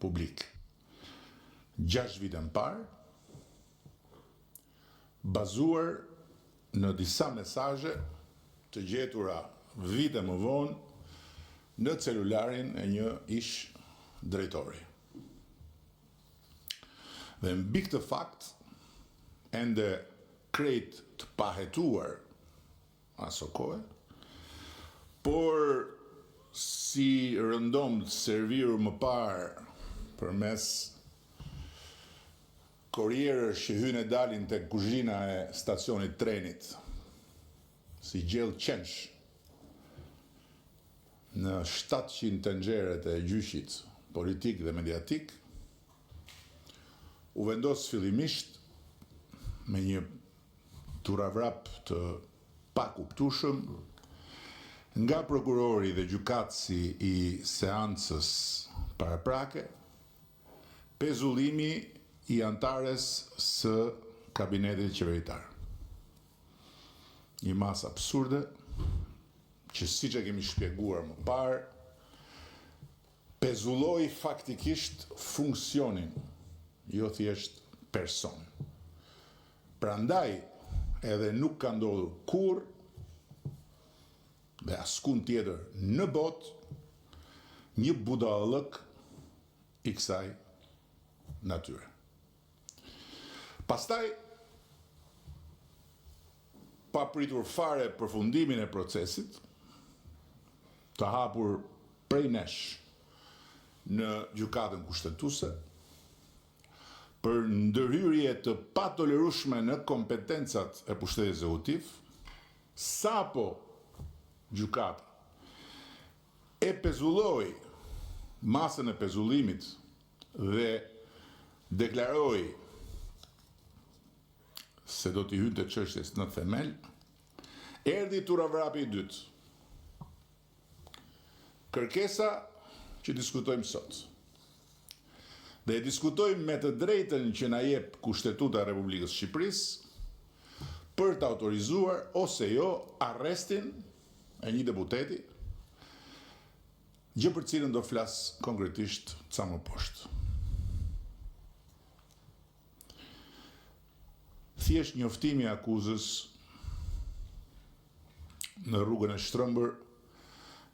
publik. 6 vite më parë, bazuar në disa mesazhe të gjetura vite më vonë në celularin e një ish drejtori. Dhe mbi këtë fakt, ende krejt të pahetuar aso kohë, por si rëndom të serviru më parë përmes korrierësh që hynë e dalin të kuzhina e stacionit trenit, si gjellë qensh, në 700 tenxheret e gjyqit politik dhe mediatik, u vendos fillimisht me një turavrap të pakuptueshëm nga prokurori dhe gjykatësi i seancës paraprake, pezullimi i antares së kabinetit qeveritar. Një mas absurde, që siç e kemi shpjeguar më parë, pezulloi faktikisht funksionin, jo thjesht person. Prandaj, edhe nuk ka ndodhur kurrë dhe askund tjetër në botë një budallëk i kësaj natyre. Pastaj, pa pritur fare përfundimin e procesit, të hapur prej nesh në gjykatën kushtetuese, për ndërhyrje të patolerueshme në kompetencat e pushtetit ekzekutiv, sapo gjykata e pezulloi masën e pezullimit dhe deklaroi se do t'i hynte çështjes në themel, erdhi turavrapi i dytë. Kërkesa që diskutojmë sot. Dhe e diskutojmë me të drejtën që na jep Kushtetuta e Republikës së Shqipërisë për të autorizuar ose jo arrestin e një deputeti, gjë për cilën do flas konkretisht ca më poshtë. Thjesht njoftimi i akuzës në rrugën e Shtrëmbër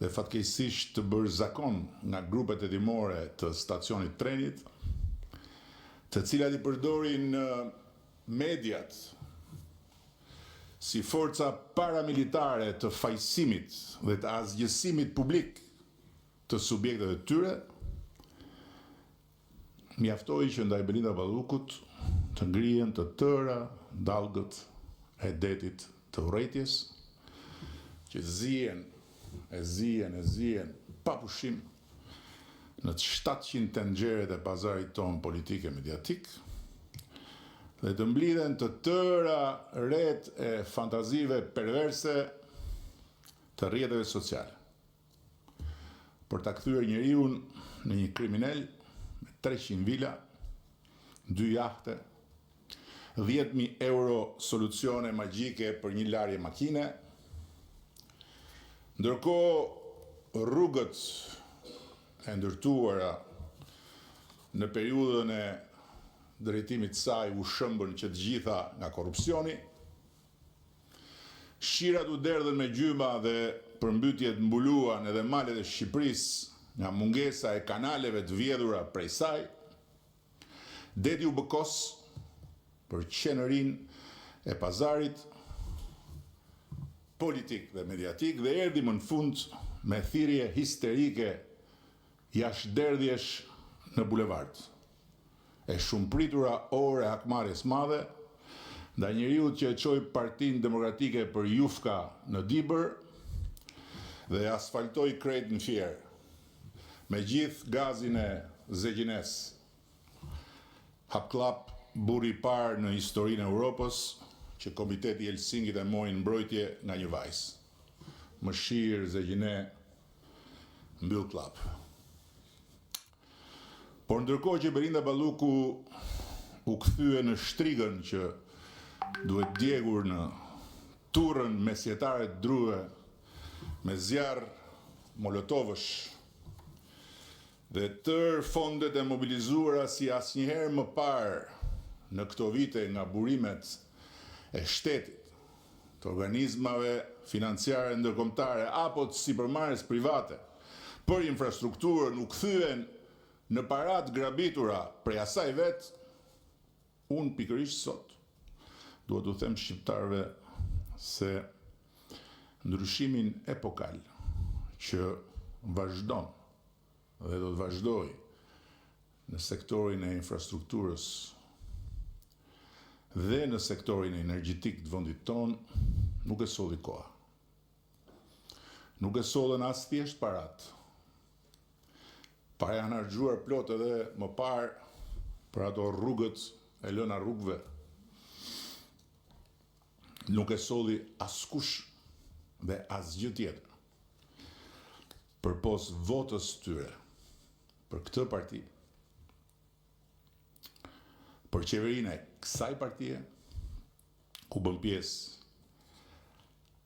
dhe fatkeqësisht të bërë zakon nga grupet hetimore të stacionit trenit, të cilat i përdorin mediat si forca paramilitare të fajsimit dhe të asgjësimit publik të subjekteve të tyre, mjaftoi që ndaj Belinda Ballukut të ngrihen të tëra dallgët e detit të urrëties, që zihen pa pushim në të 700 tenxheret e pazarit tonë politik e mediatik, dhe të mblidhen të tëra rrjet e fantazive perverse të rrjeteve sociale, për ta kthyer njeriu në një kriminal me 300 vila, 2 jahte, 10.000 euro solucione magjike për një larje makine, ndërkohë rrugët e ndërtuara në periudhën e drejtimit saj u shëmbën që të gjitha nga korrupsioni, shirat u derdhën me gjyma dhe përmbytjet mbuluan edhe malet e Shqipërisë nga mungesa e kanaleve të vjedhura prej saj, deti u bëkos për qenërin e pazarit politik dhe mediatik dhe erdhi më në fund me thirrje histerike jashtëderdhjesh në bulevard. E shumëpritura orë e hakmarrjes madhe ndaj njeriu që e çoi Partinë Demokratike për Jufka në Dibër dhe asfaltoi krejt në Fier, me gjithë gazin e Zegjines. Hapklap burri i parë në historinë e Europës që Komiteti i Helsinkit e mori në mbrojtje nga një vajzë. Mëshirë, Zegjine, mbyll klap. Por ndërkohë që Belinda Balluku u kthye në shtrigën që duhet djegur në turrën mesjetare të druhe me zjarr molotovësh Dhe tërë fondet e mobilizuara si asnjëherë më parë në këto vite nga burimet e shtetit, të organizmave financiare ndërkombëtare apo të sipërmarrjes private për infrastrukturën u kthyen në parat grabitura prej asaj vetë, unë pikërisht sot duhet t'u them shqiptarëve se ndryshimin epokal që vazhdon dhe do të vazhdoj në sektorin e infrastrukturës dhe në sektorin energjetik të vendit tonë nuk e solli koha. Nuk e sollën as thjesht parat. Para janë harxhuar plot edhe më parë për ato rrugët e lëna rrugëve. Nuk e solli askush dhe asgjë tjetër. Përpos votës tyre për këtë parti, për qeverinë e kësaj partie, ku bën pjesë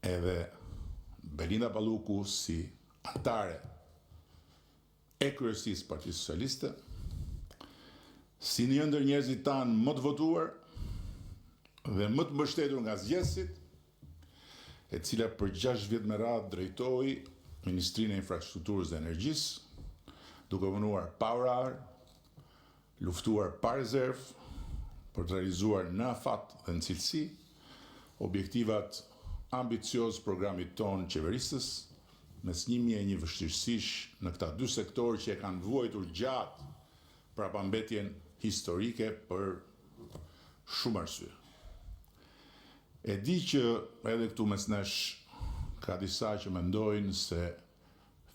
edhe Belinda Balluku si antare e kryesisë Partisë Socialiste, si një ndër njerëzit tanë më të votuar dhe më të mbështetur nga zgjedhësit, e cila për 6 vjet me radhë drejtoi Ministrinë e Infrastrukturës dhe Energjisë, duke punuar pa orar, luftuar pa rezervë për të realizuar në afat dhe në cilësi objektivat ambicioz programit tonë qeverisës, mes 1001 vështirësish në këta dy sektorë që e kanë vuajtur gjatë prapambetjen historike për shumë arsye. E di që edhe këtu mes nesh ka disa që mendojnë se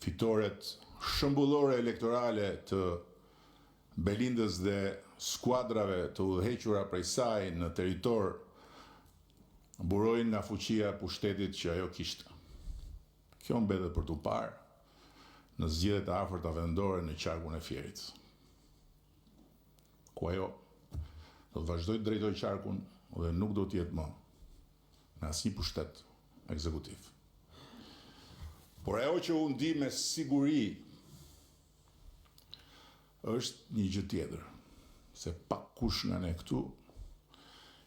fitoret shëmbullore elektorale të Belindës dhe skuadrave të udhëhequra prej saj në territor burojnë nga fuqia e pushtetit që ajo kishte. Kjo mbetet për t'u parë në zgjedhjet e afërta vendore në qarkun e Fierit, ku ajo do të vazhdojë të drejtojë qarkun dhe nuk do të jetë më në asnjë pushtet ekzekutiv. Por ajo që unë di me siguri është një gjë tjetër, se pak kush nga ne këtu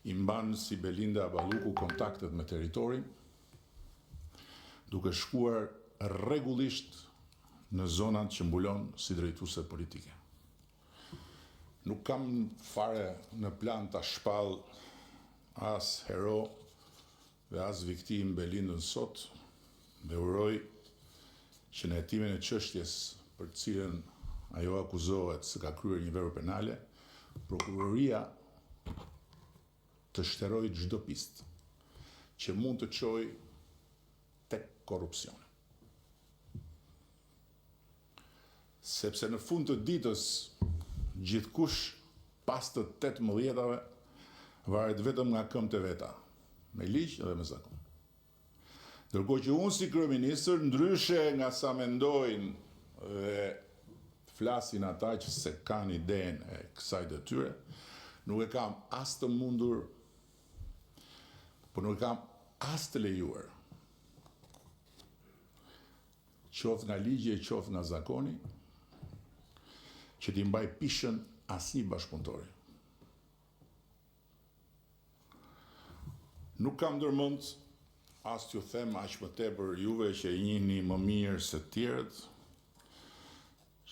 i mban si Belinda Balluku kontaktet me territorin, duke shkuar rregullisht në zonat që mbulon si drejtuese politike. Nuk kam fare në plan ta shpall as hero dhe as viktim Belindën sot, dhe uroj që në hetimin e çështjes për të cilën ajo akuzohet se ka kryer një vepër penale, prokuroria të shteroj çdo pistë që mund të çojë tek korrupsioni. Sepse në fund të ditës gjithkush pas të 18-ave varet vetëm nga këmbët e veta, me ligj dhe me zakon. Ndërkohë që unë si kryeministër, ndryshe nga sa mendojnë dhe flasin ata që se kanë idenë e kësaj detyre, nuk e kam as të mundur, por nuk e kam as të lejuar, qoftë nga ligji e qoftë nga zakoni, që t'i mbaj pishën asnjë bashkëpunëtori. Nuk kam ndërmend as t'ju them aq më tepër juve që i njihni më mirë se të tjerët,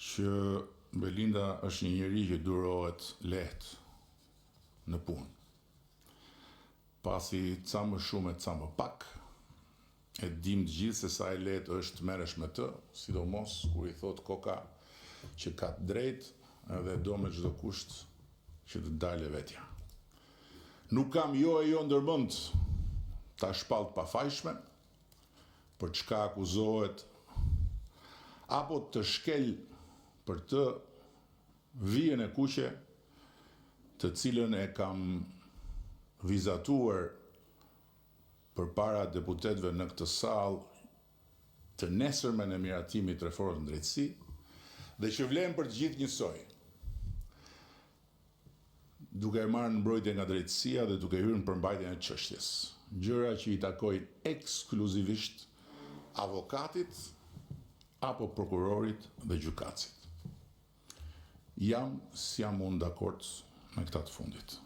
që Belinda është një njeri që durohet lehtë në punë. Pasi ca më shumë e ca më pak, e dim të gjithë se sa e lehtë është të merresh me të, sidomos kur i thot koka që ka të drejtë edhe do me çdo kusht që të dalë vetja. Nuk kam jo ndërmend ta shpall të pafajshme për çka akuzohet apo të shkel për të vijën e kuqe të cilën e kam vizatuar përpara deputetëve në këtë sallë të nesërmen e miratimit të reformës në drejtësi, dhe që vlen për të gjithë njësoj, duke e marrë në mbrojtje nga drejtësia dhe duke hyrë në përmbajtjen e çështjes, gjëra që i takojnë ekskluzivisht avokatit apo prokurorit dhe gjykatësit. jam si jam unë dakord me këta të fundit.